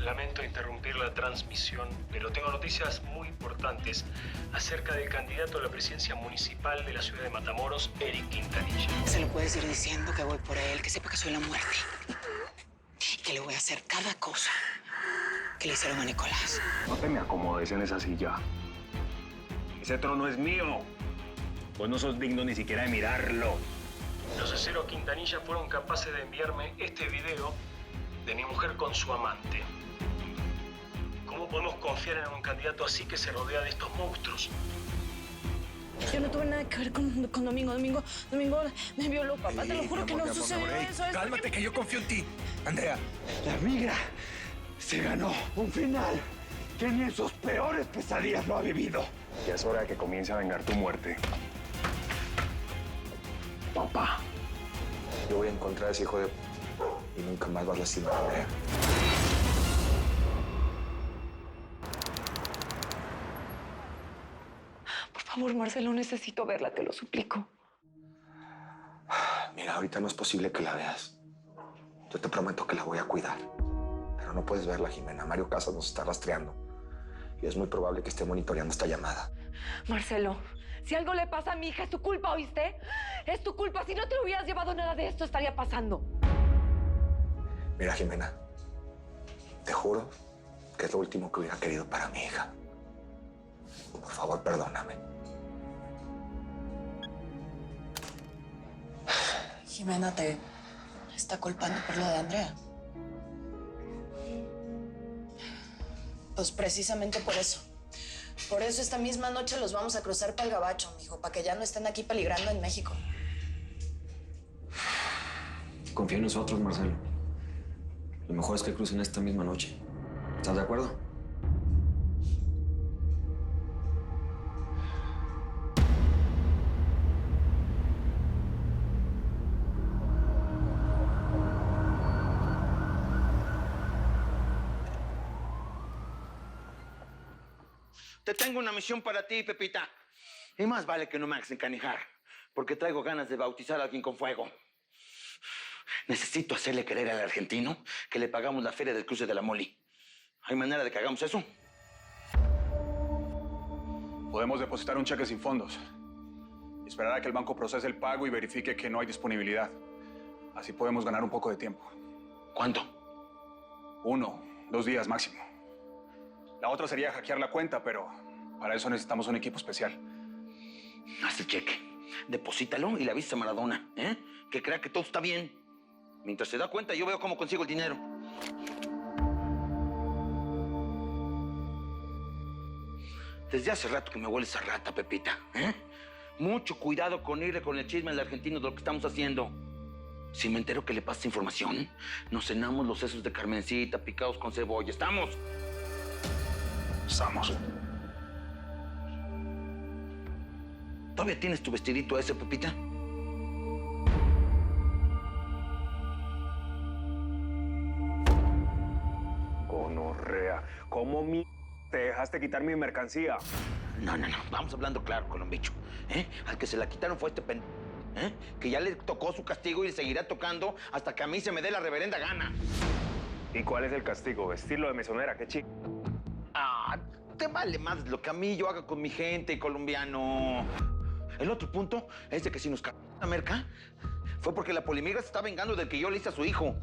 Lamento interrumpir la transmisión, pero tengo noticias muy importantes acerca del candidato a la presidencia municipal de la ciudad de Matamoros, Eric Quintanilla. Se lo puedes ir diciendo que voy por él, que sepa que soy la muerte. Y que le voy a hacer cada cosa que le hicieron a Nicolás. No te me acomodes en esa silla. Ese trono es mío. Vos no sos digno ni siquiera de mirarlo. Los aceros Quintanilla fueron capaces de enviarme este video de mi mujer con su amante. ¿Cómo podemos confiar en un candidato así que se rodea de estos monstruos? Yo no tuve nada que ver con Domingo. Domingo me violó, papá. Te lo juro que no sucedió eso. Cálmate, que yo confío en ti, Andrea. La migra se ganó un final que ni en sus peores pesadillas lo ha vivido. Ya es hora de que comience a vengar tu muerte. Papá. Yo voy a encontrar a ese hijo de... y nunca más vas a lastimar a Andrea. Por favor, Marcelo, necesito verla, te lo suplico. Mira, ahorita no es posible que la veas. Yo te prometo que la voy a cuidar. Pero no puedes verla, Jimena. Mario Casas nos está rastreando. Y es muy probable que esté monitoreando esta llamada. Marcelo, si algo le pasa a mi hija, es tu culpa, ¿oíste? Es tu culpa. Si no te hubieras llevado nada de esto, estaría pasando. Mira, Jimena, te juro que es lo último que hubiera querido para mi hija. Por favor, perdóname. Jimena te está culpando por lo de Andrea. Pues precisamente por eso. Por eso esta misma noche los vamos a cruzar para el Gabacho, mijo, para que ya no estén aquí peligrando en México. Confía en nosotros, Marcelo. Lo mejor es que crucen esta misma noche. ¿Estás de acuerdo? Te tengo una misión para ti, Pepita. Y más vale que no me hagas encanijar, porque traigo ganas de bautizar a alguien con fuego. Necesito hacerle creer al argentino que le pagamos la feria del cruce de la Moli. ¿Hay manera de que hagamos eso? Podemos depositar un cheque sin fondos. Y esperar a que el banco procese el pago y verifique que no hay disponibilidad. Así podemos ganar un poco de tiempo. ¿Cuánto? 1, 2 días máximo. La otra sería hackear la cuenta, pero para eso necesitamos un equipo especial. Haz el cheque, deposítalo y le avisas a Maradona, ¿eh? Que crea que todo está bien. Mientras se da cuenta, yo veo cómo consigo el dinero. Desde hace rato que me huele esa rata, Pepita, ¿eh? Mucho cuidado con irle con el chisme al argentino de lo que estamos haciendo. Si me entero que le pasa información, nos cenamos los sesos de Carmencita picados con cebolla. ¿Estamos? Estamos. ¿Todavía tienes tu vestidito ese, Pepita? Gonorrea. ¿Cómo te dejaste quitar mi mercancía? No. Vamos hablando claro, Colombicho. Al que se la quitaron fue este que ya le tocó su castigo y le seguirá tocando hasta que a mí se me dé la reverenda gana. ¿Y cuál es el castigo? ¿Vestirlo de mesonera? ¿Qué chico? Te vale más lo que a mí yo haga con mi gente, colombiano. El otro punto es de que si nos cagó la merca, fue porque la polimigra se está vengando del que yo le hice a su hijo.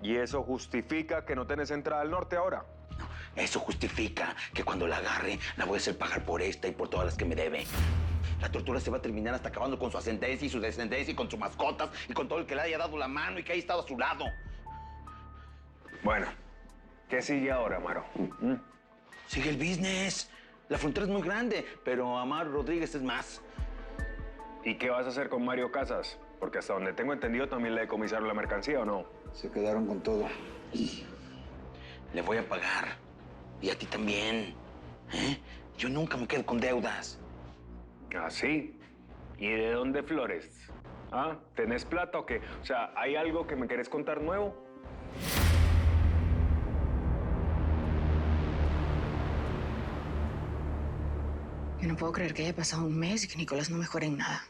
¿Y eso justifica que no tenés entrada al norte ahora? No, eso justifica que cuando la agarre, la voy a hacer pagar por esta y por todas las que me debe. La tortura se va a terminar hasta acabando con su ascendencia y su descendencia y con sus mascotas y con todo el que le haya dado la mano y que haya estado a su lado. Bueno, ¿qué sigue ahora, Amaro? Sigue el business. La frontera es muy grande, pero Amaro Rodríguez es más. ¿Y qué vas a hacer con Mario Casas? Porque hasta donde tengo entendido también le decomisaron la mercancía, ¿o no? Se quedaron con todo. Le voy a pagar. Y a ti también. Yo nunca me quedo con deudas. ¿Ah, sí? ¿Y de dónde flores? ¿Ah? ¿Tenés plata o qué? O sea, ¿hay algo que me querés contar nuevo? Yo no puedo creer que haya pasado un mes y que Nicolás no mejore en nada.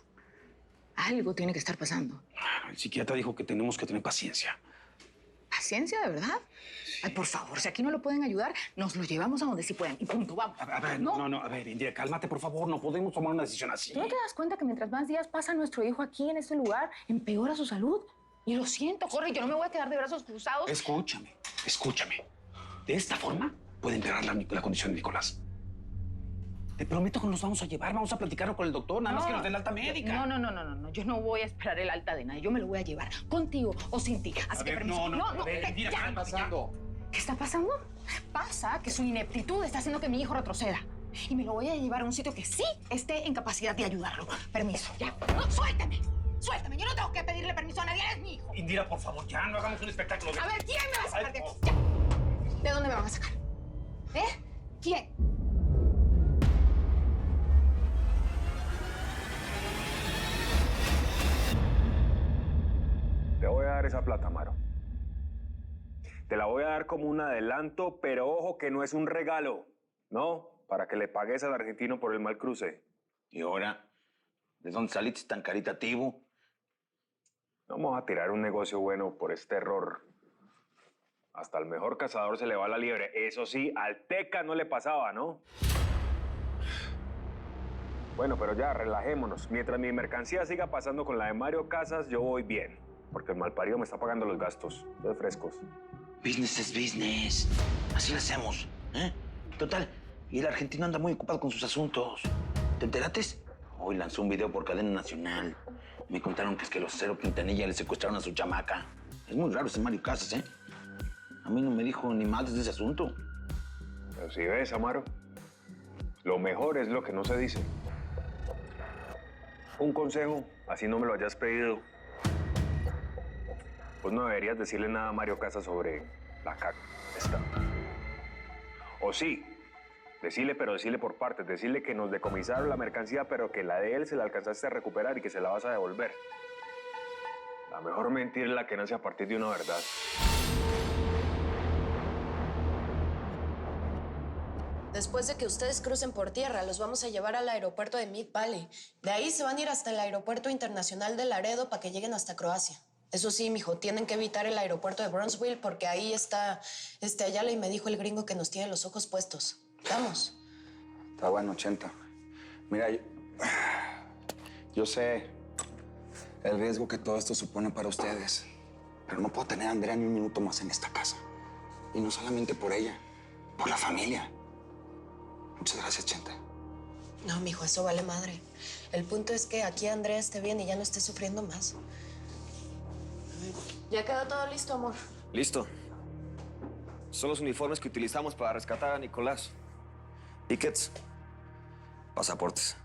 Algo tiene que estar pasando. El psiquiatra dijo que tenemos que tener paciencia. ¿Paciencia? paciencia, de verdad. Ay, por favor, si aquí no lo pueden ayudar, nos lo llevamos a donde sí pueden. Y punto, vamos. A ver, no, a ver, Indira, cálmate, por favor. No podemos tomar una decisión así. ¿Tú no te das cuenta que mientras más días pasa nuestro hijo aquí en este lugar, empeora su salud? Y lo siento, Jorge, yo no me voy a quedar de brazos cruzados. Escúchame. De esta forma puede empeorar la condición de Nicolás. Te prometo que nos vamos a llevar, vamos a platicarlo con el doctor, nada más que nos den la alta médica. No, yo no voy a esperar el alta de nadie, yo me lo voy a llevar, contigo o sin ti. Así que permiso. A ver, Indira, ¿qué está pasando? ¿Qué está pasando? Pasa que su ineptitud está haciendo que mi hijo retroceda. Y me lo voy a llevar a un sitio que sí esté en capacidad de ayudarlo. Permiso, ya. No, suéltame. Yo no tengo que pedirle permiso a nadie, eres mi hijo. Indira, por favor, ya no hagamos un espectáculo. A ver, ¿quién me va a sacar de aquí? Ya. ¿De dónde me van a sacar? ¿Quién? Te voy a dar esa plata, Amaro. Te la voy a dar como un adelanto, pero ojo que no es un regalo, ¿no? Para que le pagues al argentino por el mal cruce. ¿Y ahora? ¿De dónde saliste tan caritativo? Vamos a tirar un negocio bueno por este error. Hasta el mejor cazador se le va la liebre. Eso sí, al Teca no le pasaba, ¿no? Bueno, pero ya, relajémonos. Mientras mi mercancía siga pasando con la de Mario Casas, yo voy bien. Porque el malparido me está pagando los gastos. Estoy frescos. Business es business. Así lo hacemos, ¿eh? Total, y el argentino anda muy ocupado con sus asuntos. ¿Te enterates? Hoy lanzó un video por cadena nacional. Me contaron que es que los Cero Quintanilla le secuestraron a su chamaca. Es muy raro ese Mario Casas, ¿eh? A mí no me dijo ni más de ese asunto. Pero si ves, Amaro, lo mejor es lo que no se dice. Un consejo, así no me lo hayas pedido. Pues no deberías decirle nada a Mario Casas sobre la caca esta. O sí, decirle, pero decirle por partes. Decirle que nos decomisaron la mercancía, pero que la de él se la alcanzaste a recuperar y que se la vas a devolver. La mejor mentira es la que nace a partir de una verdad. Después de que ustedes crucen por tierra, los vamos a llevar al aeropuerto de Mid Valley. De ahí se van a ir hasta el aeropuerto internacional de Laredo para que lleguen hasta Croacia. Eso sí, mijo, tienen que evitar el aeropuerto de Brownsville porque ahí está Ayala y me dijo el gringo que nos tiene los ojos puestos. Vamos. Está bueno, 80. Mira, yo sé el riesgo que todo esto supone para ustedes, pero no puedo tener a Andrea ni un minuto más en esta casa. Y no solamente por ella, por la familia. Muchas gracias, Chente. No, mijo, eso vale madre. El punto es que aquí Andrea esté bien y ya no esté sufriendo más. ¿Ya quedó todo listo, amor? Listo. Son los uniformes que utilizamos para rescatar a Nicolás. Tickets, pasaportes.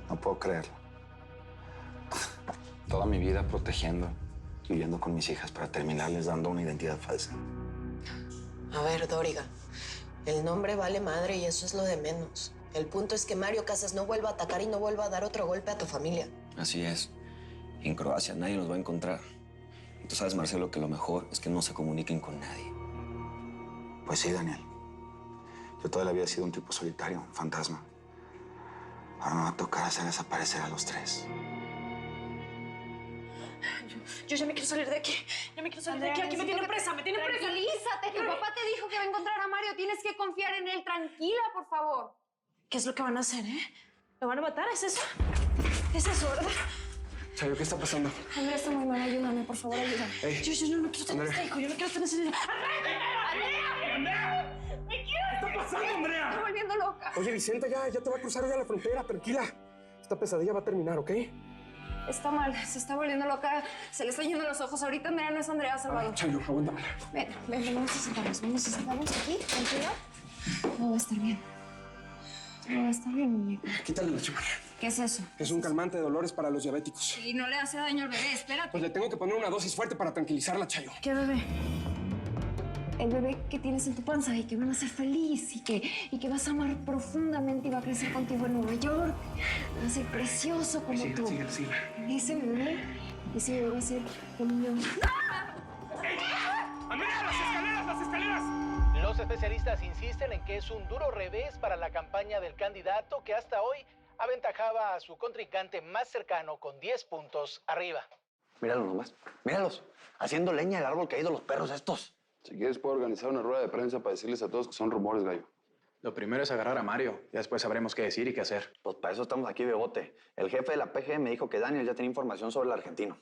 No puedo creerlo. Toda mi vida protegiendo, viviendo con mis hijas para terminarles dando una identidad falsa. A ver, Dóriga, el nombre vale madre y eso es lo de menos. El punto es que Mario Casas no vuelva a atacar y no vuelva a dar otro golpe a tu familia. Así es. En Croacia nadie nos va a encontrar. Y tú sabes, Marcelo, que lo mejor es que no se comuniquen con nadie. Pues sí, Daniel. Yo toda la vida he sido un tipo solitario, un fantasma. Ahora me va a tocar hacer desaparecer a los tres. Yo ya me quiero salir de aquí. Ya me quiero salir de aquí. Aquí me tienen presa, me tienen presa. Tranquilízate, tu papá te dijo que va a encontrar a Mario. Tienes que confiar en él. Tranquila, por favor. ¿Qué es lo que van a hacer, ¿Lo van a matar? ¿Es eso? ¿Es eso, verdad? Chayo, ¿qué está pasando? Andrea está muy mal. Ayúdame, por favor, ayúdame. Ey, Yo no quiero tener este hijo. Yo no quiero tener ese hijo. ¡Andrea! ¡Me quiero! ¿Qué está pasando, Andrea? Estoy volviendo loca. Oye, Vicenta, ya te va a cruzar ya la frontera, tranquila. Esta pesadilla va a terminar, ¿ok? Está mal, se está volviendo loca. Se le están yendo los ojos. Ahorita Andrea no es Andrea, Salvador. Chayo, aguántame. Ven, vamos a sentarnos. Vamos a sentarnos aquí, tranquila. Todo va a estar bien. Todo va a estar bien, muñeca. Quítale la chamarra. ¿Qué es eso? Es un calmante de dolores para los diabéticos. Y no le hace daño al bebé, espérate. Pues le tengo que poner una dosis fuerte para tranquilizarla, Chayo. ¿Qué bebé? El bebé que tienes en tu panza y que van a ser feliz y que vas a amar profundamente y va a crecer contigo en Nueva York. Va a ser precioso como tú. Síguela. Ese bebé va a ser como un león. ¡Andrea, las escaleras! Los especialistas insisten en que es un duro revés para la campaña del candidato que hasta hoy aventajaba a su contrincante más cercano con 10 puntos arriba. Míralos nomás. Míralos. Haciendo leña del árbol caído los perros estos. Si quieres, puedo organizar una rueda de prensa para decirles a todos que son rumores, gallo. Lo primero es agarrar a Mario. Ya después sabremos qué decir y qué hacer. Pues para eso estamos aquí, Bebote. El jefe de la PG me dijo que Daniel ya tenía información sobre el argentino.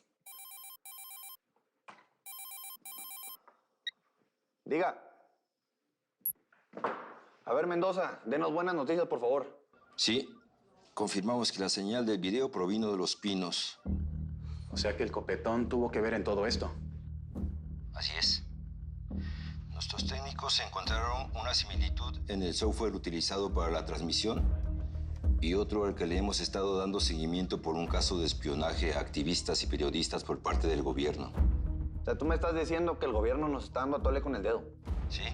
Diga. A ver, Mendoza, denos buenas noticias, por favor. Sí, confirmamos que la señal del video provino de Los Pinos. O sea que el copetón tuvo que ver en todo esto. Así es. Nuestros técnicos encontraron una similitud en el software utilizado para la transmisión y otro al que le hemos estado dando seguimiento por un caso de espionaje a activistas y periodistas por parte del gobierno. O sea, tú me estás diciendo que el gobierno nos está dando a tole con el dedo. Sí.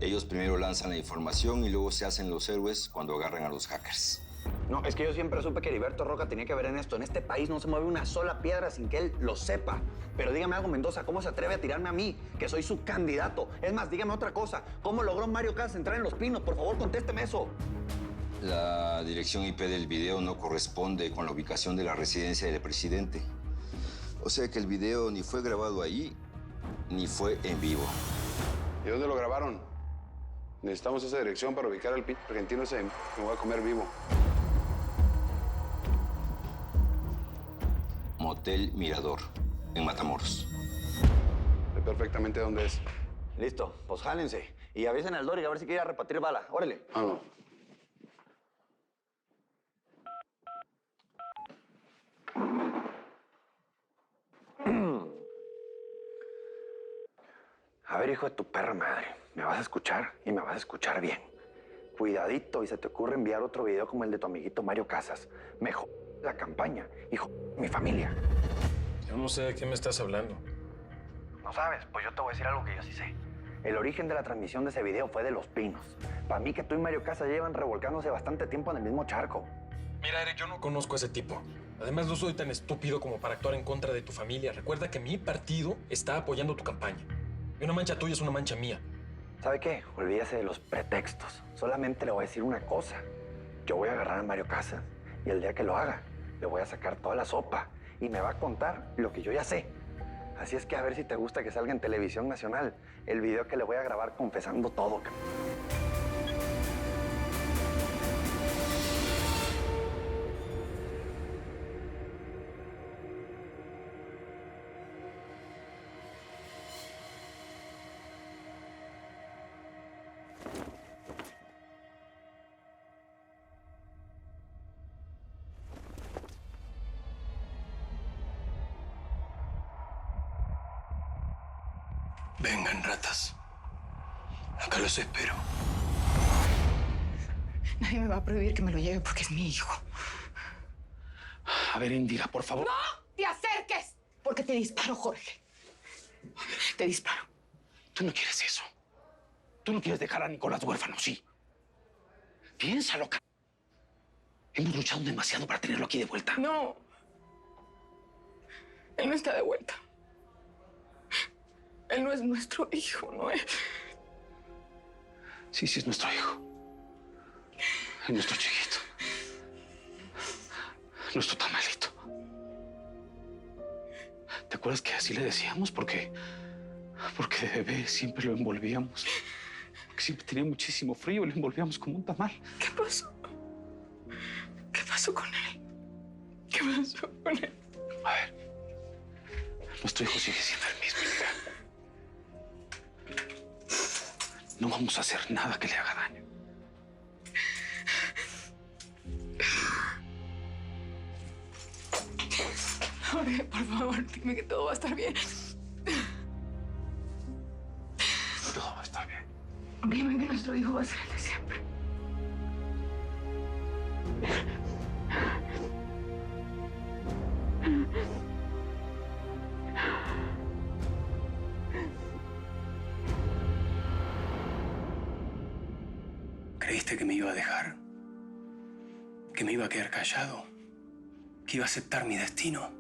Ellos primero lanzan la información y luego se hacen los héroes cuando agarran a los hackers. No, es que yo siempre supe que Heriberto Roca tenía que ver en esto. En este país no se mueve una sola piedra sin que él lo sepa. Pero dígame algo, Mendoza, ¿cómo se atreve a tirarme a mí, que soy su candidato? Es más, dígame otra cosa. ¿Cómo logró Mario Casas entrar en Los Pinos? Por favor, contésteme eso. La dirección IP del video no corresponde con la ubicación de la residencia del presidente. O sea que el video ni fue grabado ahí, ni fue en vivo. ¿Y dónde lo grabaron? Necesitamos esa dirección para ubicar al pinche argentino ese que me voy a comer vivo. Motel Mirador, en Matamoros. Sé perfectamente dónde es. Listo, pues jálense. Y avisen al Dori a ver si quiere repartir bala. Órale. Vamos. A ver, hijo de tu perra madre, me vas a escuchar y me vas a escuchar bien. Cuidadito y se te ocurre enviar otro video como el de tu amiguito Mario Casas. Me la campaña y mi familia. Yo no sé de qué me estás hablando. ¿No sabes? Pues yo te voy a decir algo que yo sí sé. El origen de la transmisión de ese video fue de Los Pinos. Para mí que tú y Mario Casas llevan revolcándose bastante tiempo en el mismo charco. Mira, Eric, yo no conozco a ese tipo. Además, no soy tan estúpido como para actuar en contra de tu familia. Recuerda que mi partido está apoyando tu campaña. Y una mancha tuya es una mancha mía. ¿Sabe qué? Olvídese de los pretextos. Solamente le voy a decir una cosa. Yo voy a agarrar a Mario Casas y el día que lo haga, le voy a sacar toda la sopa y me va a contar lo que yo ya sé. Así es que a ver si te gusta que salga en televisión nacional el video que le voy a grabar confesando todo. Vengan, ratas. Acá los espero. Nadie me va a prohibir que me lo lleve porque es mi hijo. A ver, Indira, por favor. ¡No te acerques! Porque te disparo, Jorge. Te disparo. Tú no quieres eso. Tú no quieres dejar a Nicolás huérfano, sí. Piénsalo, c***. Hemos luchado demasiado para tenerlo aquí de vuelta. No. Él no está de vuelta. Él no es nuestro hijo, no es. Sí, sí es nuestro hijo. Es nuestro chiquito. Nuestro tamalito. ¿Te acuerdas que así le decíamos? Porque de bebé siempre lo envolvíamos. Porque siempre tenía muchísimo frío, lo envolvíamos como un tamal. ¿Qué pasó? ¿Qué pasó con él? ¿Qué pasó con él? A ver, nuestro hijo sigue siendo el mismo, mira. No vamos a hacer nada que le haga daño. Jorge, por favor, dime que todo va a estar bien. Todo va a estar bien. Dime que nuestro hijo va a ser el de siempre. ¿Creíste que me iba a dejar? ¿Que me iba a quedar callado? ¿Que iba a aceptar mi destino?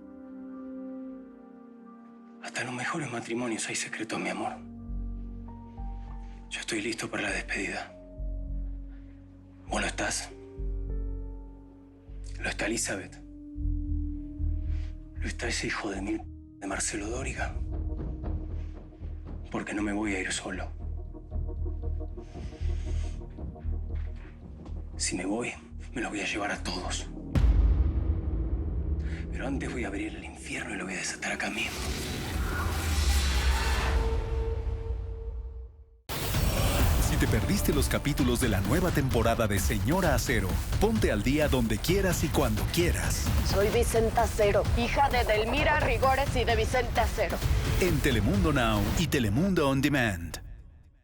Hasta en los mejores matrimonios hay secretos, mi amor. Yo estoy listo para la despedida. ¿Vos lo estás? ¿Lo está Elizabeth? Pero está ese hijo de mil de Marcelo Dóriga. Porque no me voy a ir solo. Si me voy, me los voy a llevar a todos. Pero antes voy a abrir el infierno y lo voy a desatar acá mismo. Si te perdiste los capítulos de la nueva temporada de Señora Acero, ponte al día donde quieras y cuando quieras. Soy Vicenta Acero, hija de Delmira Rigores y de Vicente Acero. En Telemundo Now y Telemundo On Demand.